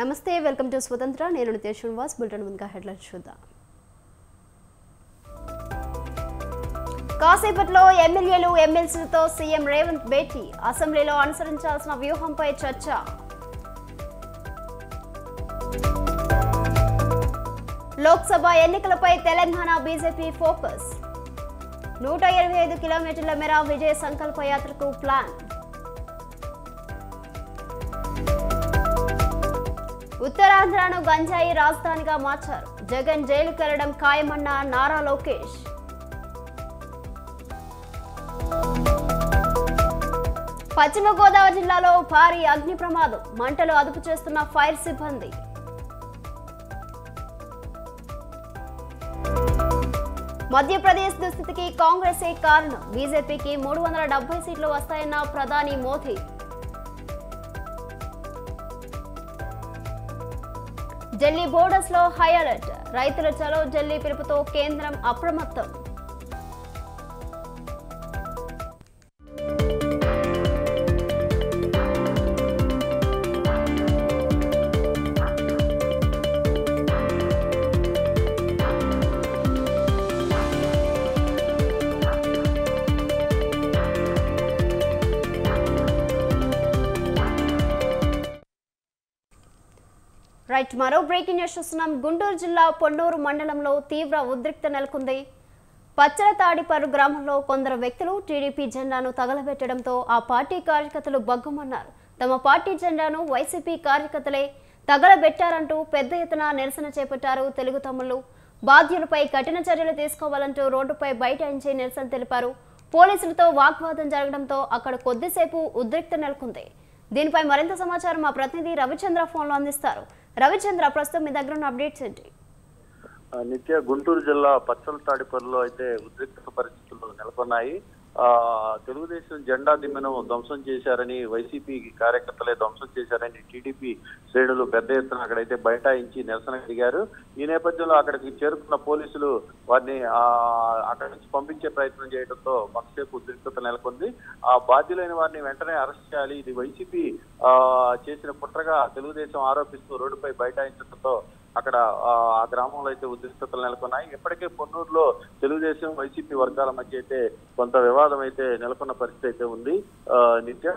నమస్తే welcome to స్వతంత్ర నేను నిత్య శ్రీనివాస్ బులెటిన్ ముందుగా హెడ్లైన్స్ చూద్దాం. కాసేపట్లో ఎమ్మెల్యేలు ఎమ్మెల్సీలతో సీఎం రేవంత్ భేటీ, అసెంబ్లీలో అనుసరించాల్సిన వ్యూహంపై చర్చ. లోక్సభ ఎన్నికలపై తెలంగాణ బీజేపీ ఫోకస్, 125 కిలోమీటర్ల మేర విజయ సంకల్ప యాత్రకు ప్లాన్. ఉత్తరాంధ్రను గంజాయి రాజధానిగా మార్చారు, జగన్ జైలుకు వెళ్లడం ఖాయమన్న నారా లోకేష్. పశ్చిమ గోదావరి జిల్లాలో భారీ అగ్ని ప్రమాదం, మంటలు అదుపు చేస్తున్న ఫైర్ సిబ్బంది. మధ్యప్రదేశ్ దుస్థితికి కాంగ్రెసే కారణం, బీజేపీకి 370 సీట్లు వస్తాయన్న ప్రధాని మోదీ. ఢిల్లీ బోర్డర్స్ లో హై అలర్ట్, రైతుల చలో ఢిల్లీ పిలుపుతో కేంద్రం అప్రమత్తం. మరో బ్రేకింగ్ న్యూస్ చూస్తున్నాం. గుంటూరు జిల్లా పొన్నూరు మండలంలో తీవ్ర ఉద్రిక్త నెలకొంది. పచ్చలతాడిపర్రు గ్రామంలో కొందరు వ్యక్తులు టీడీపీ జెండాను తగలబెట్టడంతో ఆ పార్టీ కార్యకర్తలు బగ్గుమన్నారు. తమ పార్టీ జెండాను వైసీపీ కార్యకర్తలే తగలబెట్టారంటూ పెద్ద ఎత్తున నిరసన చేపట్టారు తెలుగు తమ్ముళ్లు. బాధ్యులపై కఠిన చర్యలు తీసుకోవాలంటూ రోడ్డుపై బైఠాయించి నిరసన తెలిపారు. పోలీసులతో వాగ్వాదం జరగడంతో అక్కడ కొద్దిసేపు ఉద్రిక్త నెలకొంది. దీనిపై మరింత సమాచారం మా ప్రతినిధి రవిచంద్ర ఫోన్లో అందిస్తారు. రవిచంద్ర, ప్రస్తుతం మీ దగ్గర ఉన్న అప్డేట్స్ ఏంటి? నిత్య గుంటూరు జిల్లా పచ్చలతాడిపర్రులో అయితే ఉద్రిక్త పరిస్థితులు నెలకొన్నాయి. తెలుగుదేశం జెండా దిమ్మెను ధ్వంసం చేశారని, వైసీపీ కార్యకర్తలే ధ్వంసం చేశారని టీడీపీ శ్రేణులు పెద్ద ఎత్తున అక్కడైతే బైఠాయించి నిరసన దిగారు. ఈ నేపథ్యంలో అక్కడికి చేరుకున్న పోలీసులు వారిని అక్కడి నుంచి పంపించే ప్రయత్నం చేయడంతో కొంతసేపు ఉద్రిక్తత నెలకొంది. ఆ బాధ్యులైన వారిని వెంటనే అరెస్ట్ చేయాలి, ఇది వైసీపీ చేసిన కుట్రగా తెలుగుదేశం ఆరోపిస్తూ రోడ్డుపై బైఠాయించడంతో అక్కడ ఆ గ్రామంలో అయితే ఉద్రిక్తతలు నెలకొన్నాయి. ఇప్పటికే పొన్నూరులో తెలుగుదేశం వైసీపీ వర్గాల మధ్య అయితే కొంత వివాదం అయితే నెలకొన్న పరిస్థితి అయితే ఉంది. నిత్య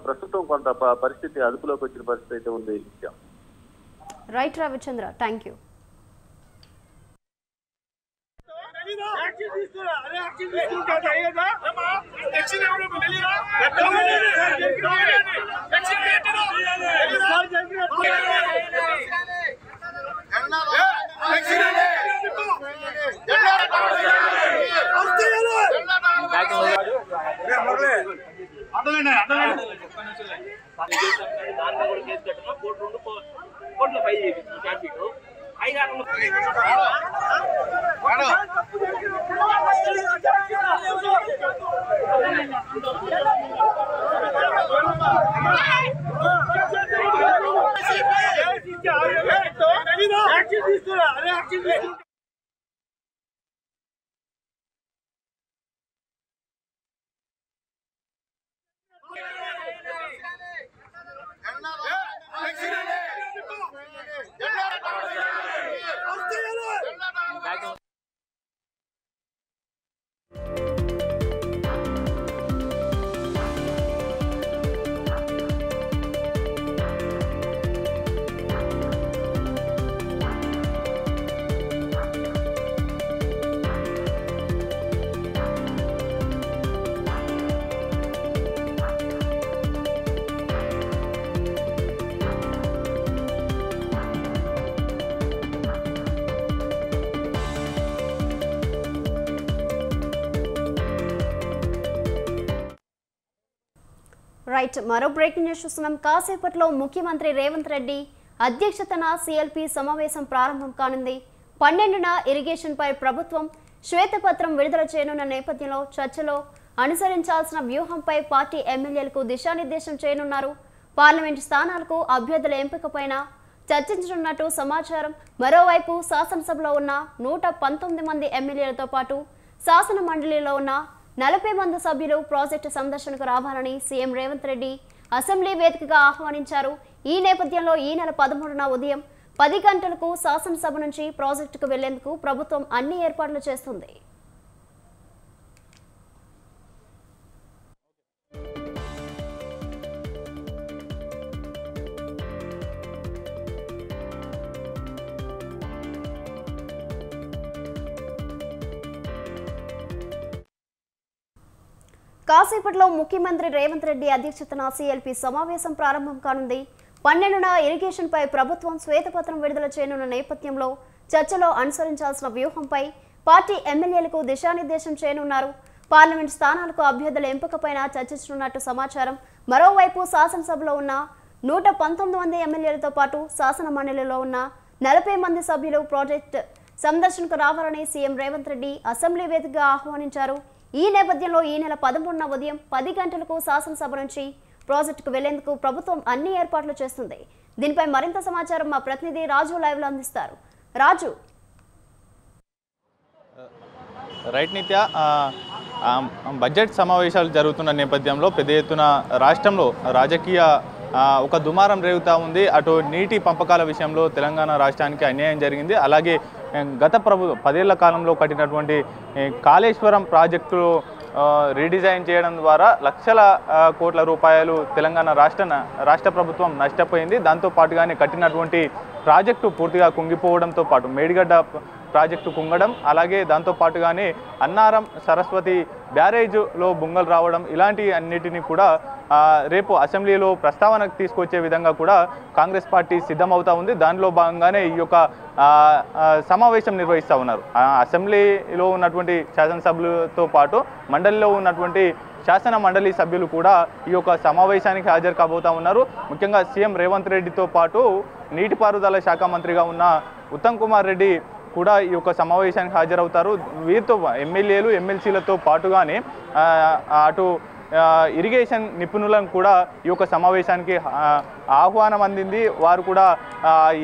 ప్రస్తుతం కొంత పరిస్థితి అదుపులోకి వచ్చిన పరిస్థితి అయితే ఉంది. నిత్య రైట్ రవిచంద్ర, థ్యాంక్ యూ. మరో బ్రేకింగ్ న్యూస్ చూస్తున్నాం. కాసేపట్లో ముఖ్యమంత్రి రేవంత్ రెడ్డి అధ్యక్షతన సిఎల్పి సమావేశం ప్రారంభం కానుంది. 12న ఇరిగేషన్ పై ప్రభుత్వం శ్వేతపత్రం విడుదల చేయనున్న నేపథ్యంలో చర్చలో అనుసరించాల్సిన వ్యూహంపై పార్టీ ఎమ్మెల్యేలకు దిశానిర్దేశం చేయనున్నారు. పార్లమెంటు స్థానాలకు అభ్యర్థుల ఎంపికపైన చర్చించనున్నట్టు సమాచారం. మరోవైపు శాసనసభలో ఉన్న 119 మంది ఎమ్మెల్యేలతో పాటు శాసన మండలిలో ఉన్న 40 మంది సభ్యులు ప్రాజెక్టు సందర్శనకు రావాలని సీఎం రేవంత్ రెడ్డి అసెంబ్లీ వేదికగా ఆహ్వానించారు. ఈ నేపథ్యంలో ఈ నెల 13న ఉదయం 10 గంటలకు శాసనసభ నుంచి ప్రాజెక్టుకు వెళ్లేందుకు ప్రభుత్వం అన్ని ఏర్పాట్లు చేస్తుంది. కాసేపట్లో ముఖ్యమంత్రి రేవంత్ రెడ్డి అధ్యక్షతన సీఎల్పీ సమావేశం ప్రారంభం కానుంది. 12న ఇరిగేషన్పై ప్రభుత్వం శ్వేతపత్రం విడుదల చేయనున్న నేపథ్యంలో చర్చలో అనుసరించాల్సిన వ్యూహంపై పార్టీ ఎమ్మెల్యేలకు దిశానిర్దేశం చేయనున్నారు. పార్లమెంట్ స్థానాలకు అభ్యర్థుల ఎంపికపైన చర్చించనున్నట్టు సమాచారం. మరోవైపు శాసనసభలో ఉన్న 119 మంది ఎమ్మెల్యేలతో పాటు శాసన మండలిలో ఉన్న 40 మంది సభ్యులు ప్రాజెక్టు సందర్శనకు రావాలని సీఎం రేవంత్ రెడ్డి అసెంబ్లీ వేదికగా ఆహ్వానించారు. ఈ నేపథ్యంలో ఈ నెల 13న ఉదయం 10 గంటలకు శాసనసభ నుంచి ప్రాజెక్టుకు వెళ్లేందుకు ప్రభుత్వం అన్ని ఏర్పాట్లు చేస్తుంది. దీనిపై మరింత సమాచారం మా ప్రతినిధి రాజు లైవ్ లో అందిస్తారు. రాజు. రైట్ నిత్య, బడ్జెట్ సమావేశాలు జరుగుతున్న నేపథ్యంలో పెద్ద ఎత్తున రాష్ట్రంలో రాజకీయ ఒక దుమారం రేగుతూ ఉంది. అటు నీటి పంపకాల విషయంలో తెలంగాణ రాష్ట్రానికి అన్యాయం జరిగింది. అలాగే గత 10 ఏళ్ల కాలంలో కట్టినటువంటి కాళేశ్వరం ప్రాజెక్టు రీడిజైన్ చేయడం ద్వారా లక్షల కోట్ల రూపాయలు తెలంగాణ రాష్ట్ర ప్రభుత్వం నష్టపోయింది. దాంతో పాటుగానే కట్టినటువంటి ప్రాజెక్టు పూర్తిగా కుంగిపోవడంతో పాటు మేడిగడ్డ ప్రాజెక్టు కుంగడం, అలాగే దాంతో పాటుగానే అన్నారం సరస్వతి బ్యారేజ్లో బొంగలు రావడం, ఇలాంటి అన్నిటినీ కూడా రేపు అసెంబ్లీలో ప్రస్తావనకు తీసుకొచ్చే విధంగా కూడా కాంగ్రెస్ పార్టీ సిద్ధమవుతా ఉంది. దానిలో భాగంగానే ఈ యొక్క సమావేశం నిర్వహిస్తూ ఉన్నారు. అసెంబ్లీలో ఉన్నటువంటి శాసనసభ్యులతో పాటు మండలిలో ఉన్నటువంటి శాసన మండలి సభ్యులు కూడా ఈ యొక్క సమావేశానికి హాజరు కాబోతా ఉన్నారు. ముఖ్యంగా సీఎం రేవంత్ రెడ్డితో పాటు నీటిపారుదల శాఖ మంత్రిగా ఉన్న ఉత్తమ్ కుమార్ రెడ్డి కూడా ఈ యొక్క సమావేశానికి హాజరవుతారు. వీరితో ఎమ్మెల్యేలు ఎమ్మెల్సీలతో పాటుగానే అటు ఇరిగేషన్ నిపుణులను కూడా ఈ యొక్క సమావేశానికి ఆహ్వానం అందింది. వారు కూడా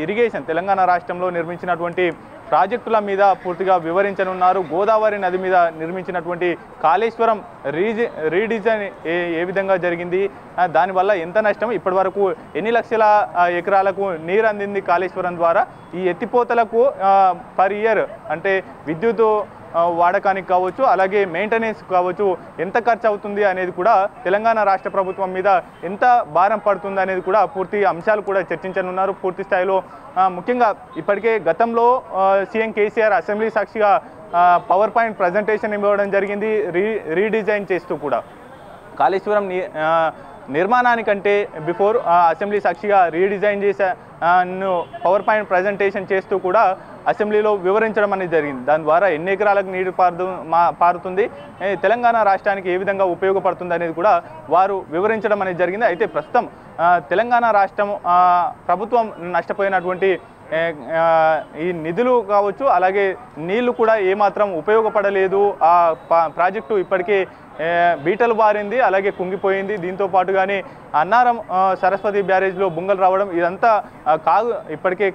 ఇరిగేషన్ తెలంగాణ రాష్ట్రంలో నిర్మించినటువంటి ప్రాజెక్టుల మీద పూర్తిగా వివరించనున్నారు. గోదావరి నది మీద నిర్మించినటువంటి కాళేశ్వరం రీడిజైన్ ఏ విధంగా జరిగింది, దానివల్ల ఎంత నష్టం, ఇప్పటి వరకు ఎన్ని లక్షల ఎకరాలకు నీరు అందింది కాళేశ్వరం ద్వారా, ఈ ఎత్తిపోతలకు పర్ ఇయర్ అంటే విద్యుత్ వాడకానికి కావచ్చు, అలాగే మెయింటెనెన్స్ కావచ్చు, ఎంత ఖర్చు అవుతుంది అనేది కూడా తెలంగాణ రాష్ట్ర ప్రభుత్వం మీద ఎంత భారం పడుతుంది అనేది కూడా పూర్తి అంశాలు కూడా చర్చించనున్నారు పూర్తి స్థాయిలో. ముఖ్యంగా ఇప్పటికే గతంలో సీఎం కేసీఆర్ అసెంబ్లీ సాక్షిగా పవర్ పాయింట్ ప్రజెంటేషన్ ఇవ్వడం జరిగింది. రీడిజైన్ చేస్తూ కూడా కాళేశ్వరం నిర్మాణానికంటే బిఫోర్ అసెంబ్లీ సాక్షిగా రీడిజైన్ చేసే పవర్ పాయింట్ ప్రజెంటేషన్ చేస్తూ కూడా అసెంబ్లీలో వివరించడం అనేది జరిగింది. దాని ద్వారా ఎన్ని ఎకరాలకు నీరు పారుతుంది, తెలంగాణ రాష్ట్రానికి ఏ విధంగా ఉపయోగపడుతుంది అనేది కూడా వారు వివరించడం అనేది జరిగింది. అయితే ప్రస్తుతం తెలంగాణ రాష్ట్రం ప్రభుత్వం నష్టపోయినటువంటి ఈ నిధులు కావచ్చు, అలాగే నీళ్లు కూడా ఏమాత్రం ఉపయోగపడలేదు. ఆ ప్రాజెక్టు ఇప్పటికే బీటలు బారింది, అలాగే కుంగిపోయింది. దీంతో పాటుగానే అన్నారం సరస్వతి బ్యారేజ్లో బొంగలు రావడం, ఇదంతా ఇప్పటికే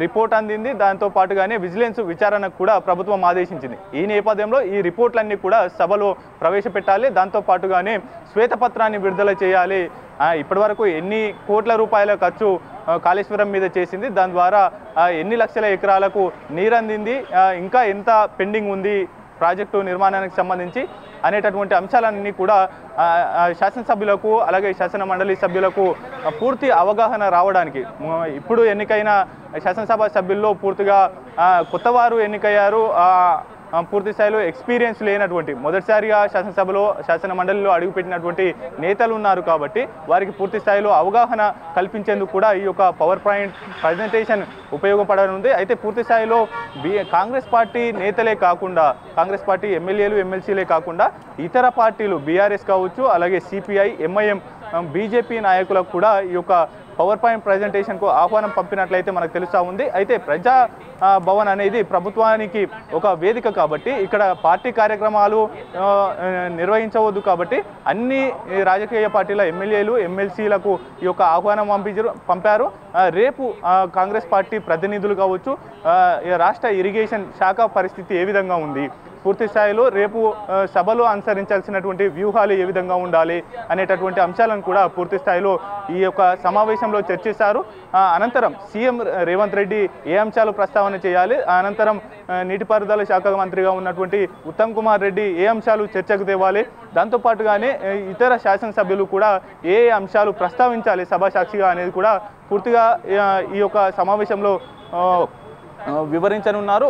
రిపోర్ట్ అందింది. దాంతో పాటుగానే విజిలెన్స్ విచారణకు కూడా ప్రభుత్వం ఆదేశించింది. ఈ నేపథ్యంలో ఈ రిపోర్ట్లన్నీ కూడా సభలో ప్రవేశపెట్టాలి. దాంతో పాటుగానే శ్వేతపత్రాన్ని విడుదల చేయాలి. ఇప్పటి వరకు ఎన్ని కోట్ల రూపాయల ఖర్చు కాళేశ్వరం మీద చేసింది, దాని ద్వారా ఎన్ని లక్షల ఎకరాలకు నీరు అందింది, ఇంకా ఎంత పెండింగ్ ఉంది ప్రాజెక్టు నిర్మాణానికి సంబంధించి అనేటటువంటి అంశాలన్నీ కూడా శాసనసభ్యులకు అలాగే శాసన మండలి సభ్యులకు పూర్తి అవగాహన రావడానికి ఇప్పుడు ఎన్నికైన శాసనసభ సభ్యుల్లో పూర్తిగా కొత్తవారు ఎన్నికయ్యారు. పూర్తి స్థాయిలో ఎక్స్పీరియన్స్ లేనటువంటి మొదటిసారిగా శాసనసభలో శాసన మండలిలో అడుగుపెట్టినటువంటి నేతలు ఉన్నారు కాబట్టి వారికి పూర్తి స్థాయిలో అవగాహన కల్పించేందుకు కూడా ఈ యొక్క పవర్ పాయింట్ ప్రజెంటేషన్ ఉపయోగపడనుంది. అయితే పూర్తి స్థాయిలో కాంగ్రెస్ పార్టీ నేతలే కాకుండా, కాంగ్రెస్ పార్టీ ఎమ్మెల్యేలు ఎమ్మెల్సీలే కాకుండా ఇతర పార్టీలు బీఆర్ఎస్ కావచ్చు, అలాగే సిపిఐ ఎంఐఎం బీజేపీ నాయకులకు కూడా ఈ యొక్క పవర్ పాయింట్ ప్రజెంటేషన్కు ఆహ్వానం పంపినట్లయితే మనకు తెలుస్తూ ఉంది. అయితే ప్రజా భవన్ అనేది ప్రభుత్వానికి ఒక వేదిక కాబట్టి ఇక్కడ పార్టీ కార్యక్రమాలు నిర్వహించవద్దు కాబట్టి అన్ని రాజకీయ పార్టీల ఎమ్మెల్యేలు ఎమ్మెల్సీలకు ఈ యొక్క ఆహ్వానం పంపారు. రేపు కాంగ్రెస్ పార్టీ ప్రతినిధులు కావచ్చు, రాష్ట్ర ఇరిగేషన్ శాఖ పరిస్థితి ఏ విధంగా ఉంది, పూర్తి స్థాయిలో రేపు సభలో అనుసరించాల్సినటువంటి వ్యూహాలు ఏ విధంగా ఉండాలి అనేటటువంటి అంశాలను కూడా పూర్తి స్థాయిలో ఈ యొక్క సమావేశంలో చర్చిస్తారు. అనంతరం సీఎం రేవంత్ రెడ్డి ఏ అంశాలు ప్రస్తావన చేయాలి, అనంతరం నీటిపారుదల శాఖ మంత్రిగా ఉన్నటువంటి ఉత్తమ్ కుమార్ రెడ్డి ఏ అంశాలు చర్చకు తేవాలి, దాంతోపాటుగానే ఇతర శాసనసభ్యులు కూడా ఏ అంశాలు ప్రస్తావించాలి సభా సాక్షిగా అనేది కూడా పూర్తిగా ఈ యొక్క సమావేశంలో వివరించనున్నారు.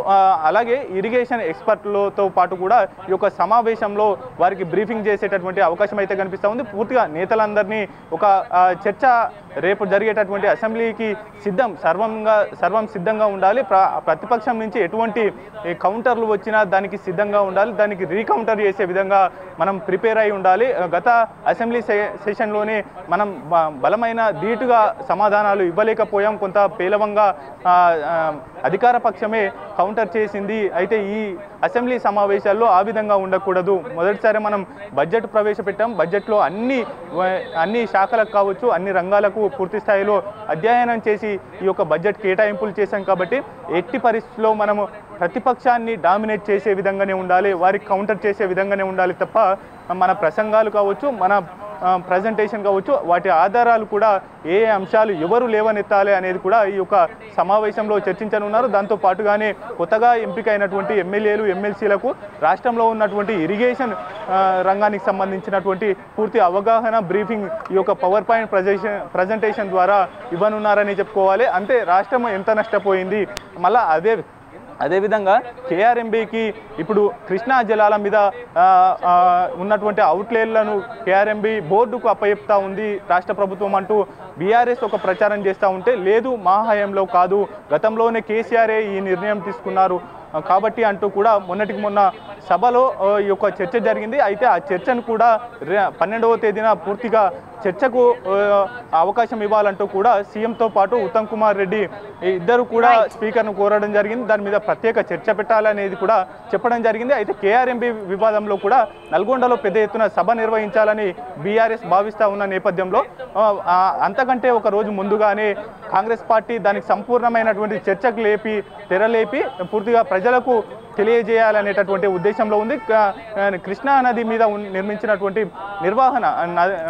అలాగే ఇరిగేషన్ ఎక్స్పర్ట్లతో పాటు కూడా ఈ యొక్క సమావేశంలో వారికి బ్రీఫింగ్ చేసేటటువంటి అవకాశం అయితే కనిపిస్తూ ఉంది. పూర్తిగా నేతలందరినీ ఒక చర్చ రేపు జరిగేటటువంటి అసెంబ్లీకి సర్వం సిద్ధంగా ఉండాలి. ప్రతిపక్షం నుంచి ఎటువంటి కౌంటర్లు వచ్చినా దానికి సిద్ధంగా ఉండాలి, దానికి రీకౌంటర్ చేసే విధంగా మనం ప్రిపేర్ అయి ఉండాలి. గత అసెంబ్లీ సెషన్లోనే మనం బలమైన ధీటుగా సమాధానాలు ఇవ్వలేకపోయాం, కొంత పేలవంగా అధికార పక్షమే కౌంటర్ చేసింది. అయితే ఈ అసెంబ్లీ సమావేశాల్లో ఆ విధంగా ఉండకూడదు. మొదటిసారి మనం బడ్జెట్ ప్రవేశపెట్టాం, బడ్జెట్లో అన్ని శాఖలకు కావచ్చు, అన్ని రంగాలకు పూర్తి స్థాయిలో అధ్యయనం చేసి ఈ యొక్క బడ్జెట్ కేటాయింపులు చేశాం. కాబట్టి ఎట్టి పరిస్థితుల్లో మనము ప్రతిపక్షాన్ని డామినేట్ చేసే విధంగానే ఉండాలి, వారికి కౌంటర్ చేసే విధంగానే ఉండాలి తప్ప మన ప్రసంగాలు కావచ్చు, మన ప్రజెంటేషన్ కావచ్చు, వాటి ఆధారాలు కూడా ఏ అంశాలు ఎవరు లేవనెత్తాలి అనేది కూడా ఈ యొక్క సమావేశంలో చర్చించనున్నారు. దాంతో పాటుగానే కొత్తగా ఎంపికైనటువంటి ఎమ్మెల్యేలు ఎమ్మెల్సీలకు రాష్ట్రంలో ఉన్నటువంటి ఇరిగేషన్ రంగానికి సంబంధించినటువంటి పూర్తి అవగాహన బ్రీఫింగ్ ఈ యొక్క పవర్ పాయింట్ ప్రజెంటేషన్ ద్వారా ఇవ్వనున్నారని చెప్పుకోవాలి. అంటే రాష్ట్రం ఎంత నష్టపోయింది, మళ్ళీ అదేవిధంగా కేఆర్ఎంబీకి ఇప్పుడు కృష్ణా జలాల మీద ఉన్నటువంటి అవుట్లెట్లను కేఆర్ఎంబీ బోర్డుకు అప్పచెప్తా ఉంది రాష్ట్ర ప్రభుత్వం అంటూ బీఆర్ఎస్ ఒక ప్రచారం చేస్తూ ఉంటే, లేదు మా హయాంలో కాదు, గతంలోనే కేసీఆరే ఈ నిర్ణయం తీసుకున్నారు కాబట్టి అంటూ కూడా మొన్నటికి మొన్న సభలో ఈ యొక్క చర్చ జరిగింది. అయితే ఆ చర్చను కూడా 12వ తేదీన పూర్తిగా చర్చకు అవకాశం ఇవ్వాలంటూ కూడా సీఎంతో పాటు ఉత్తమ్ కుమార్ రెడ్డి ఇద్దరు కూడా స్పీకర్ను కోరడం జరిగింది. దాని మీద ప్రత్యేక చర్చ పెట్టాలనేది కూడా చెప్పడం జరిగింది. అయితే కేఆర్ఎంబీ వివాదంలో కూడా నల్గొండలో పెద్ద ఎత్తున సభ నిర్వహించాలని బీఆర్ఎస్ భావిస్తూ ఉన్న నేపథ్యంలో అంతకంటే ఒక రోజు ముందుగానే కాంగ్రెస్ పార్టీ దానికి సంపూర్ణమైనటువంటి చర్చకు తెరలేపి పూర్తిగా ప్రజలకు తెలియజేయాలనేటటువంటి ఉద్దేశంలో ఉంది. కృష్ణా నది మీద నిర్మించినటువంటి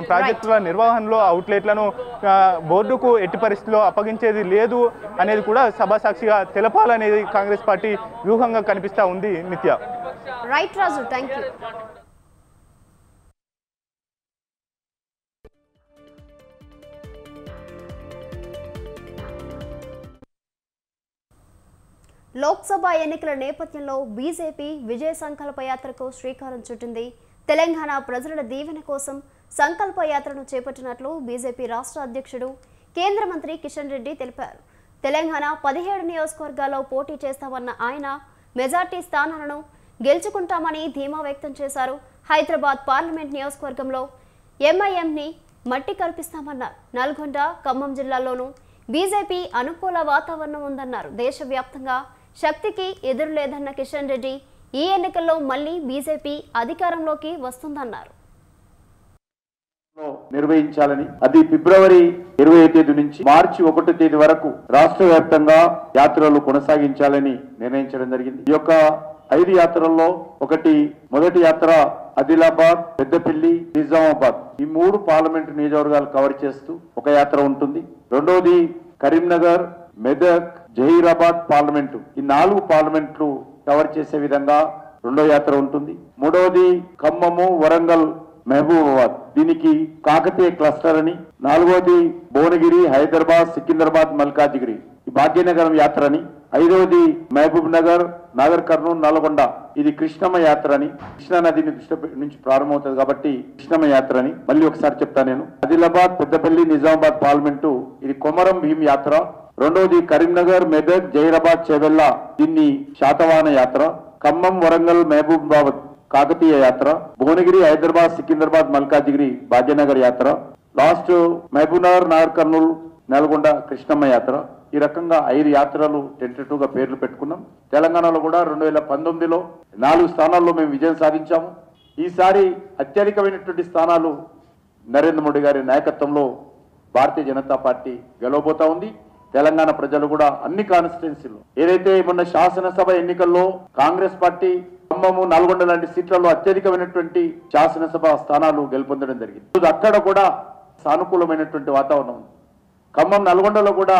ప్రాజెక్టుల నిర్వహణలో అవుట్లెట్లను బోర్డుకు ఎట్టి పరిస్థితిలో అప్పగించేది లేదు అనేది కూడా సభాసాక్షిగా తెలపాలనేది కాంగ్రెస్ పార్టీ వ్యూహంగా కనిపిస్తూ ఉంది. నిత్య. Right Raju, thank you. Lok Sabha ఎన్నికల నేపథ్యంలో బీజేపీ విజయ సంకల్ప యాత్రకు శ్రీకారం చుట్టింది. తెలంగాణ ప్రజల దీవెన కోసం సంకల్ప యాత్రను చేపట్టినట్లు బీజేపీ రాష్ట్ర అధ్యక్షుడు కేంద్ర మంత్రి కిషన్ రెడ్డి తెలిపారు. తెలంగాణ 17 నియోజకవర్గాల్లో పోటీ చేస్తామన్న ఆయన మెజార్టీ స్థానాలను గెలుచుకుంటామని ధీమా వ్యక్తం చేశారు. హైదరాబాద్ పార్లమెంట్ నియోజకవర్గంలో ఎంఐఎంని మట్టి కల్పిస్తామన్నారు. నల్గొండ, ఖమ్మం జిల్లాల్లోనూ బీజేపీ అనుకూల వాతావరణం ఉందన్నారు. దేశవ్యాప్తంగా శక్తికి ఎదురులేదన్న కిషన్ రెడ్డి ఈ ఎన్నికల్లో మళ్లీ బీజేపీ అధికారంలోకి వస్తుందన్నారు. నిర్వహించాలని, అది ఫిబ్రవరి 20వ తేదీ నుంచి మార్చి 1వ తేదీ వరకు రాష్ట్ర వ్యాప్తంగా యాత్రలు కొనసాగించాలని నిర్ణయించడం జరిగింది. ఈ యొక్క 5 యాత్రల్లో మొదటి యాత్ర ఆదిలాబాద్, పెద్దపల్లి, నిజామాబాద్ ఈ 3 పార్లమెంటు నియోజకవర్గాలు కవర్ చేస్తూ ఒక యాత్ర ఉంటుంది. రెండోది కరీంనగర్, మెదక్, జహీరాబాద్ పార్లమెంటు ఈ 4 పార్లమెంట్లు కవర్ చేసే విధంగా రెండో యాత్ర ఉంటుంది. మూడవది ఖమ్మము, వరంగల్, మహబూబాబాద్ దీనికి కాకతీయ క్లస్టర్ అని. 4వది భువనగిరి, హైదరాబాద్, సికింద్రాబాద్, మల్కాజిగిరి ఈ భాగ్యనగరం యాత్ర అని. 5వది మహబూబ్ నగర్, నాగర్ కర్నూలు, నల్గొండ ఇది కృష్ణమ్మ యాత్ర అని. కృష్ణా నది నుంచి ప్రారంభమవుతుంది కాబట్టి కృష్ణమ్మ యాత్ర అని. మళ్ళీ ఒకసారి చెప్తాను నేను. ఆదిలాబాద్, పెద్దపల్లి, నిజామాబాద్ పార్లమెంటు ఇది కొమరం భీం యాత్ర. రెండవది కరీంనగర్, మెదక్, జహీరాబాద్, చేవెళ్ళ దీన్ని శాతవాహన యాత్ర. ఖమ్మం, వరంగల్, మహబూబాబాద్ కాకతీయ యాత్ర. భువనగిరి, హైదరాబాద్, సికింద్రాబాద్, మల్కాజిగిరి భాగ్యనగర్ యాత్ర. లాస్ట్ మహబూబ్ నగర్, నాగర్ కర్నూలు, నల్గొండ కృష్ణమ్మ యాత్ర. ఈ రకంగా 5 యాత్రలు టెంటేటివ్గా పేర్లు పెట్టుకున్నాం. తెలంగాణలో కూడా 2019లో 4 స్థానాల్లో మేము విజయం సాధించాము. ఈసారి అత్యధికమైనటువంటి స్థానాలు నరేంద్ర మోడీ గారి నాయకత్వంలో భారతీయ జనతా పార్టీ గెలవబోతా ఉంది. తెలంగాణ ప్రజలు కూడా అన్ని కాన్స్టిట్యున్సీలు ఏదైతే మొన్న శాసనసభ ఎన్నికల్లో కాంగ్రెస్ పార్టీ ఖమ్మము, నల్గొండ లాంటి సీట్లలో అత్యధికమైనటువంటి శాసనసభ స్థానాలు గెలుపొందడం జరిగింది. అక్కడ కూడా సానుకూలమైనటువంటి వాతావరణం ఉంది. ఖమ్మం, నల్గొండలో కూడా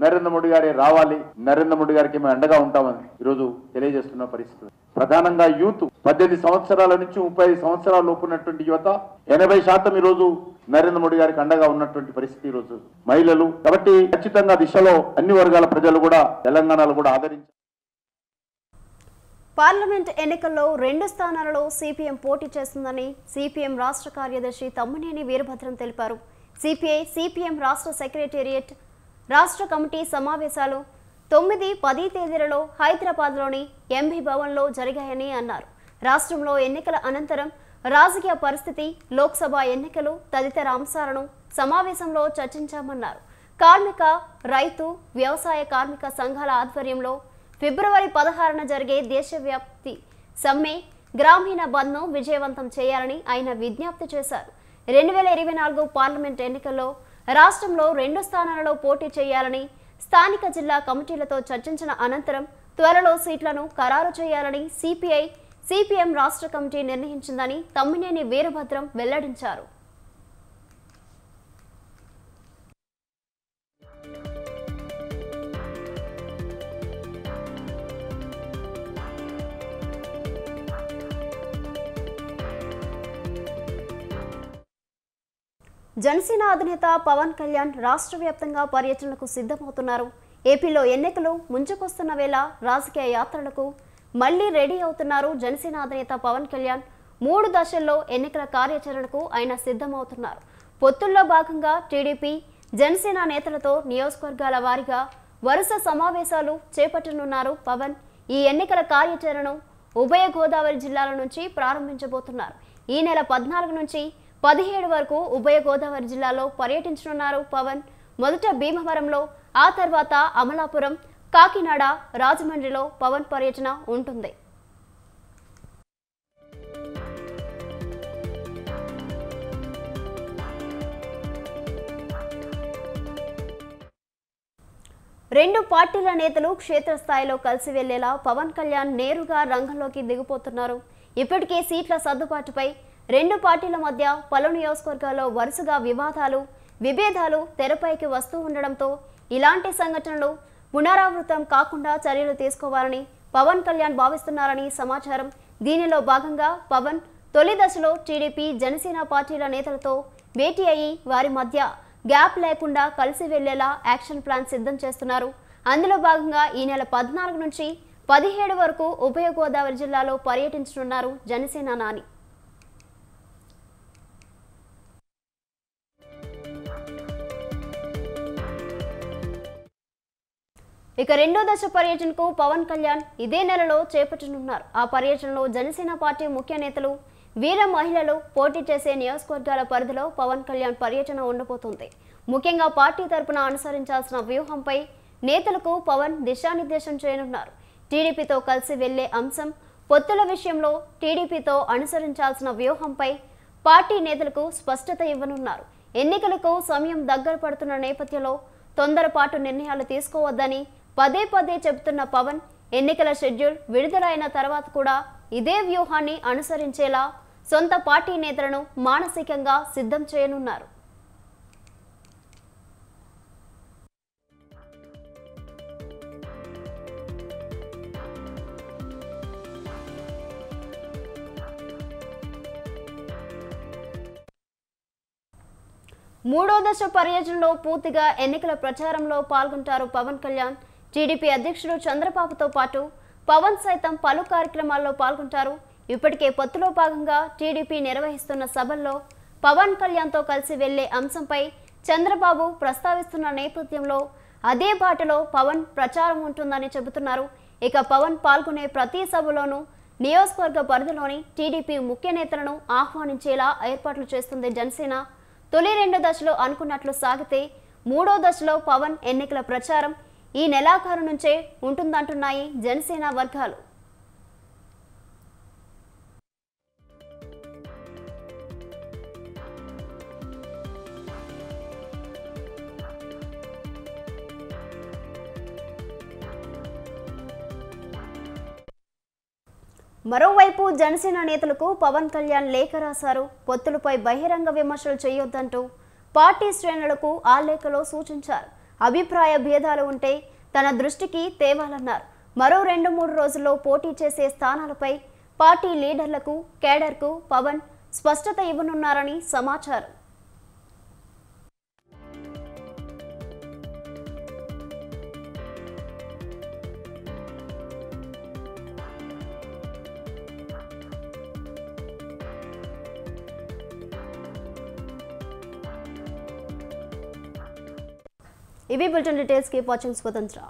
నరేంద్ర మోడీ గారే రావాలి, నరేంద్ర మోడీ గారికి మేము అండగా ఉంటామని ఈరోజు తెలియజేస్తున్న పరిస్థితి. ప్రధానంగా యూత్ 18 సంవత్సరాల నుంచి 35 సంవత్సరాల లోపు ఉన్నటువంటి యువత 80% ఈరోజు నరేంద్ర మోడీ గారికి అండగా ఉన్నటువంటి పరిస్థితి ఈరోజు మహిళలు. కాబట్టి ఖచ్చితంగా దిశలో అన్ని వర్గాల ప్రజలు కూడా తెలంగాణలో కూడా ఆదరించారు. పార్లమెంట్ ఎన్నికల్లో 2 స్థానాలలో సిపిఎం పోటీ చేస్తుందని సిపిఎం రాష్ట్ర కార్యదర్శి తమ్మినేని వీరభద్రం తెలిపారు. సిపిఐ సిపిఎం రాష్ట్ర సెక్రటేరియట్ రాష్ట్ర కమిటీ సమావేశాలు 9, 10 తేదీలలో హైదరాబాద్లోని ఎంబీ భవన్లో జరిగాయని అన్నారు. రాష్ట్రంలో ఎన్నికల అనంతరం రాజకీయ పరిస్థితి, లోక్సభ ఎన్నికలు తదితర అంశాలను సమావేశంలో చర్చించామన్నారు. కార్మిక, రైతు, వ్యవసాయ కార్మిక సంఘాల ఆధ్వర్యంలో ఫిబ్రవరి 16న జరిగే దేశవ్యాప్తి సమ్మె, గ్రామీణ బంద్ను విజయవంతం చేయాలని ఆయన విజ్ఞప్తి చేశారు. 2024 పార్లమెంట్ ఎన్నికల్లో రాష్ట్రంలో 2 స్థానాలలో పోటీ చేయాలని స్థానిక జిల్లా కమిటీలతో చర్చించిన అనంతరం త్వరలో సీట్లను ఖరారు చేయాలని సిపిఐ సిపిఎం రాష్ట్ర కమిటీ నిర్ణయించిందని తమ్మినేని వీరభద్రం వెల్లడించారు. జనసేన అధినేత పవన్ కళ్యాణ్ రాష్ట్ర వ్యాప్తంగా పర్యటనకు సిద్ధమవుతున్నారు. ఏపీలో ఎన్నికలు ముంచుకొస్తున్న వేళ రాజకీయ యాత్రలకు మళ్లీ రెడీ అవుతున్నారు జనసేన అధినేత పవన్ కళ్యాణ్. 3 దశల్లో ఎన్నికల కార్యాచరణకు ఆయన సిద్ధమవుతున్నారు. పొత్తుల్లో భాగంగా టీడీపీ, జనసేన నేతలతో నియోజకవర్గాల వారీగా వరుస సమావేశాలు చేపట్టనున్నారు పవన్. ఈ ఎన్నికల కార్యాచరణను ఉభయ గోదావరి జిల్లాల నుంచి ప్రారంభించబోతున్నారు. ఈ నెల 14 నుంచి 17 వరకు ఉభయ గోదావరి జిల్లాలో పర్యటించనున్నారు పవన్. మొదట భీమవరంలో, ఆ తర్వాత అమలాపురం, కాకినాడ, రాజమండ్రిలో పవన్ పర్యటన ఉంటుంది. రెండు పార్టీల నేతలు క్షేత్రస్థాయిలో కలిసి వెళ్లేలా పవన్ కళ్యాణ్ నేరుగా రంగంలోకి దిగిపోతున్నారు. ఇప్పటికే సీట్ల సర్దుబాటుపై 2 పార్టీల మధ్య పలు నియోజకవర్గాల్లో వరుసగా వివాదాలు, విభేదాలు తెరపైకి వస్తూ ఉండడంతో ఇలాంటి సంఘటనలు పునరావృతం కాకుండా చర్యలు తీసుకోవాలని పవన్ కళ్యాణ్ భావిస్తున్నారని సమాచారం. దీనిలో భాగంగా పవన్ తొలి దశలో టీడీపీ, జనసేన పార్టీల నేతలతో భేటీ అయ్యి వారి మధ్య గ్యాప్ లేకుండా కలిసి వెళ్లేలా యాక్షన్ ప్లాన్ సిద్ధం చేస్తున్నారు. అందులో భాగంగా ఈ నెల 14 నుంచి 17 వరకు ఉభయ గోదావరి జిల్లాలో పర్యటించనున్నారు జనసేన నాని. ఇక రెండో దశ పర్యటనకు పవన్ కళ్యాణ్ ఇదే నెలలో చేపట్టనున్నారు. ఆ పర్యటనలో జనసేన పార్టీ ముఖ్య నేతలు, వీర మహిళలు పోటీ చేసే నియోజకవర్గాల పరిధిలో పవన్ కళ్యాణ్ పర్యటన ఉండబోతోంది. ముఖ్యంగా పార్టీ తరపున అనుసరించాల్సిన వ్యూహంపై నేతలకు పవన్ దిశానిర్దేశం చేయనున్నారు. టీడీపీతో కలిసి వెళ్లే అంశం, పొత్తుల విషయంలో టీడీపీతో అనుసరించాల్సిన వ్యూహంపై పార్టీ నేతలకు స్పష్టత ఇవ్వనున్నారు. ఎన్నికలకు సమయం దగ్గర పడుతున్న నేపథ్యంలో తొందరపాటు నిర్ణయాలు తీసుకోవద్దని పదే పదే చెబుతున్న పవన్ ఎన్నికల షెడ్యూల్ విడుదలైన తర్వాత కూడా ఇదే వ్యూహాన్ని అనుసరించేలా సొంత పార్టీ నేతలను మానసికంగా సిద్ధం చేయనున్నారు. మూడో దశ పర్యటనలో పూర్తిగా ఎన్నికల ప్రచారంలో పాల్గొంటారు పవన్ కళ్యాణ్. టీడీపీ అధ్యక్షుడు చంద్రబాబుతో పాటు పవన్ సైతం పలు కార్యక్రమాల్లో పాల్గొంటారు. ఇప్పటికే పొత్తులో భాగంగా టీడీపీ నిర్వహిస్తున్న సభల్లో పవన్ కళ్యాణ్తో కలిసి వెళ్లే అంశంపై చంద్రబాబు ప్రస్తావిస్తున్న నేపథ్యంలో అదే బాటలో పవన్ ప్రచారం ఉంటుందని చెబుతున్నారు. ఇక పవన్ పాల్గొనే ప్రతి సభలోనూ నియోజకవర్గ పరిధిలోని టీడీపీ ముఖ్య నేతలను ఆహ్వానించేలా ఏర్పాట్లు చేస్తుంది జనసేన. తొలి 2 దశలు అనుకున్నట్లు సాగితే మూడో దశలో పవన్ ఎన్నికల ప్రచారం ఈ నెలాఖరు నుంచే ఉంటుందంటున్నాయి జనసేన వర్గాలు. మరోవైపు జనసేన నేతలకు పవన్ కళ్యాణ్ లేఖ రాశారు. పొత్తులపై బహిరంగ విమర్శలు చేయొద్దంటూ పార్టీ శ్రేణులకు ఆ లేఖలో సూచించారు. అభిప్రాయ భేదాలు ఉంటే తన దృష్టికి తేవాలన్నారు. మరో 2-3 రోజుల్లో పోటీ చేసే స్థానాలపై పార్టీ లీడర్లకు కేడర్కు పవన్ స్పష్టత ఇవ్వనున్నారని సమాచారం. ఇవి బులెటిన్ డీటెయిల్స్. కీప్ వాచింగ్ స్వతంత్ర.